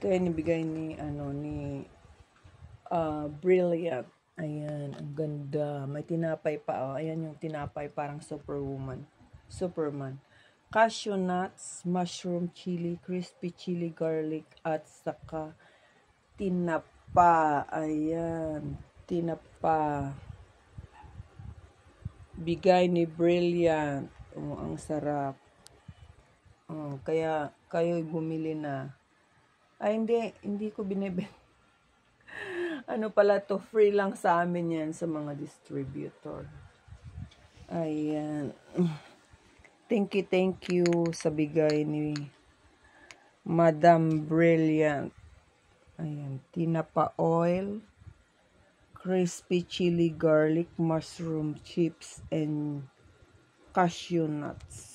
Ito ay nibigay ni, Brilliant. Ayan, ang ganda. May tinapay pa. Oh. Ayan yung tinapay, parang Superman. Cashew nuts, mushroom chili, crispy chili garlic, at saka tinapa. Ayan, tinapa. Bigay ni Brilliant. Oh, ang sarap. Oh, kaya kayo'y bumili na. Ay, hindi ko binibenta. Ano pala to, free lang sa amin yan sa mga distributor. Ayan. Thank you sa bigay ni Madam Brilliant. Ayan, tinapa oil, crispy chili garlic, mushroom chips, and cashew nuts.